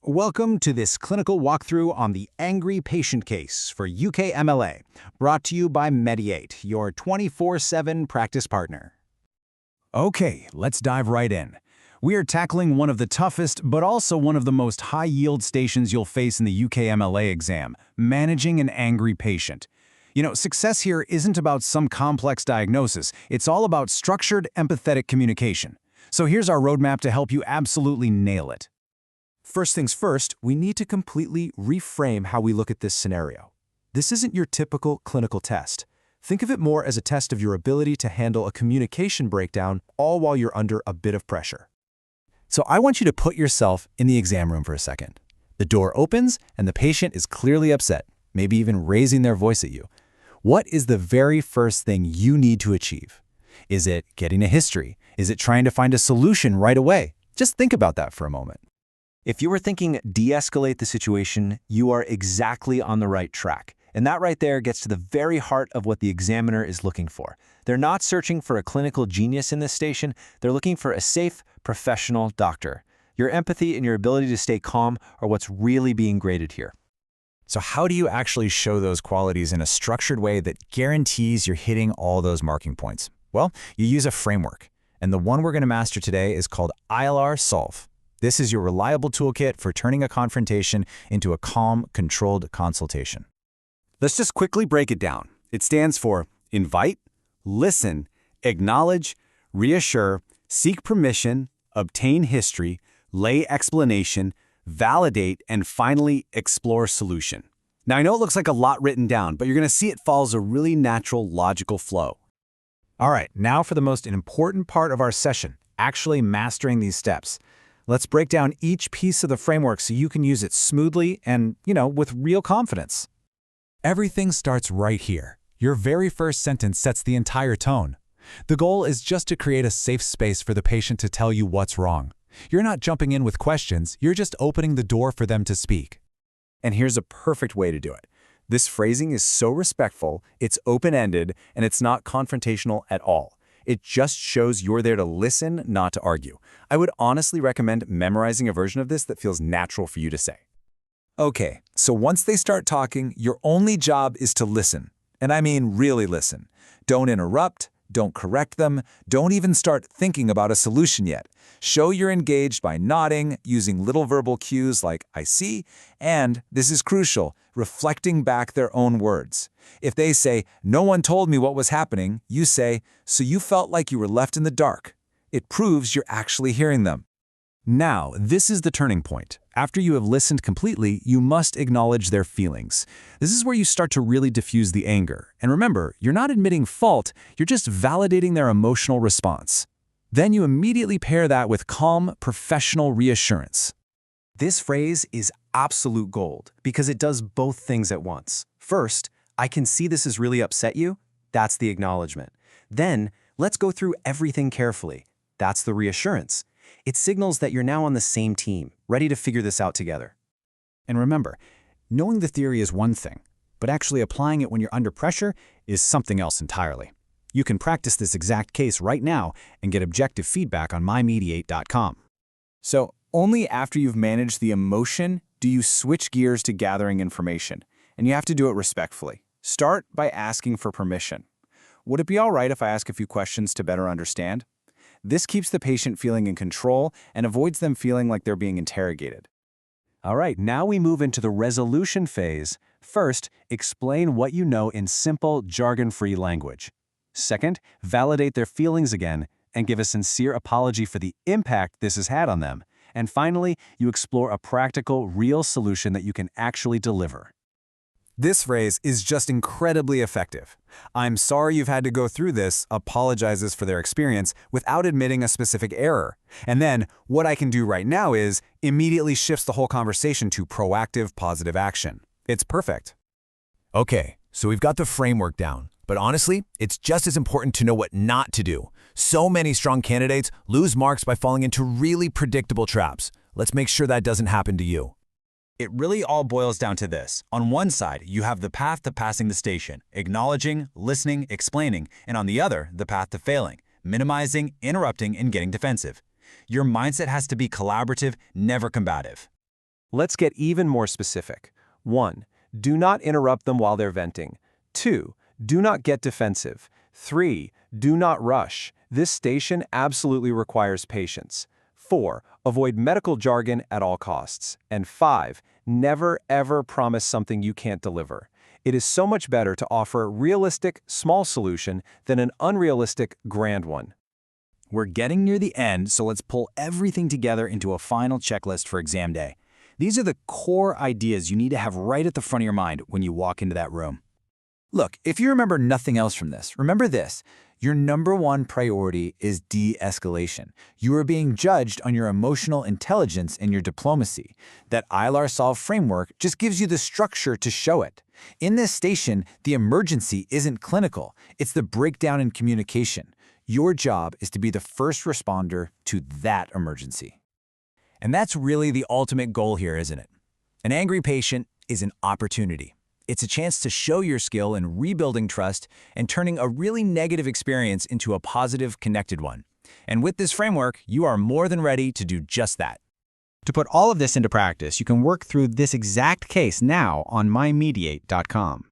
Welcome to this clinical walkthrough on the angry patient case for UKMLA, brought to you by Mediate, your 24/7 practice partner. Okay, let's dive right in. We are tackling one of the toughest, but also one of the most high-yield stations you'll face in the UKMLA exam, managing an angry patient. Success here isn't about some complex diagnosis. It's all about structured, empathetic communication. So here's our roadmap to help you absolutely nail it. First things first, we need to completely reframe how we look at this scenario. This isn't your typical clinical test. Think of it more as a test of your ability to handle a communication breakdown, all while you're under a bit of pressure. So I want you to put yourself in the exam room for a second. The door opens and the patient is clearly upset, maybe even raising their voice at you. What is the very first thing you need to achieve? Is it getting a history? Is it trying to find a solution right away? Just think about that for a moment. If you were thinking de-escalate the situation, you are exactly on the right track. And that right there gets to the very heart of what the examiner is looking for. They're not searching for a clinical genius in this station. They're looking for a safe, professional doctor. Your empathy and your ability to stay calm are what's really being graded here. So how do you actually show those qualities in a structured way that guarantees you're hitting all those marking points? Well, you use a framework. And the one we're going to master today is called ILR Solve. This is your reliable toolkit for turning a confrontation into a calm, controlled consultation. Let's just quickly break it down. It stands for invite, listen, acknowledge, reassure, seek permission, obtain history, lay explanation, validate, and finally explore solution. Now I know it looks like a lot written down, but you're going to see it follows a really natural, logical flow. All right, now for the most important part of our session, actually mastering these steps. Let's break down each piece of the framework so you can use it smoothly and, with real confidence. Everything starts right here. Your very first sentence sets the entire tone. The goal is just to create a safe space for the patient to tell you what's wrong. You're not jumping in with questions, you're just opening the door for them to speak. And here's a perfect way to do it. This phrasing is so respectful, it's open-ended, and it's not confrontational at all. It just shows you're there to listen, not to argue. I would honestly recommend memorizing a version of this that feels natural for you to say. Okay, so once they start talking, your only job is to listen. And I mean really listen. Don't interrupt, don't correct them, don't even start thinking about a solution yet. Show you're engaged by nodding, using little verbal cues like I see, and, this is crucial, reflecting back their own words. If they say, no one told me what was happening, you say, so you felt like you were left in the dark. It proves you're actually hearing them. Now, this is the turning point. After you have listened completely, you must acknowledge their feelings. This is where you start to really diffuse the anger. And remember, you're not admitting fault, you're just validating their emotional response. Then you immediately pair that with calm, professional reassurance. This phrase is absolute gold because it does both things at once. First, I can see this has really upset you. That's the acknowledgement. Then, let's go through everything carefully. That's the reassurance. It signals that you're now on the same team, ready to figure this out together. And remember, knowing the theory is one thing, but actually applying it when you're under pressure is something else entirely. You can practice this exact case right now and get objective feedback on mymediate.com. So, only after you've managed the emotion do you switch gears to gathering information, and you have to do it respectfully. Start by asking for permission. Would it be all right if I ask a few questions to better understand? This keeps the patient feeling in control and avoids them feeling like they're being interrogated. All right, now we move into the resolution phase. First, explain what you know in simple, jargon-free language. Second, validate their feelings again and give a sincere apology for the impact this has had on them. And finally, you explore a practical, real solution that you can actually deliver. This phrase is just incredibly effective. I'm sorry you've had to go through this, apologizes for their experience without admitting a specific error. And then, what I can do right now is immediately shifts the whole conversation to proactive, positive action. It's perfect. Okay, so we've got the framework down. But honestly, it's just as important to know what not to do. So many strong candidates lose marks by falling into really predictable traps. Let's make sure that doesn't happen to you. It really all boils down to this. On one side, you have the path to passing the station, acknowledging, listening, explaining, and on the other, the path to failing, minimizing, interrupting, and getting defensive. Your mindset has to be collaborative, never combative. Let's get even more specific. 1. Do not interrupt them while they're venting. 2. Do not get defensive. 3. Do not rush. This station absolutely requires patience. 4. Avoid medical jargon at all costs. And 5. Never ever promise something you can't deliver. It is so much better to offer a realistic, small solution than an unrealistic, grand one. We're getting near the end, so let's pull everything together into a final checklist for exam day. These are the core ideas you need to have right at the front of your mind when you walk into that room. Look, if you remember nothing else from this, remember this. Your number one priority is de-escalation. You are being judged on your emotional intelligence and your diplomacy. That ILAR Solve framework just gives you the structure to show it. In this station, the emergency isn't clinical. It's the breakdown in communication. Your job is to be the first responder to that emergency. And that's really the ultimate goal here, isn't it? An angry patient is an opportunity. It's a chance to show your skill in rebuilding trust and turning a really negative experience into a positive, connected one. And with this framework, you are more than ready to do just that. To put all of this into practice, you can work through this exact case now on mymediate.com.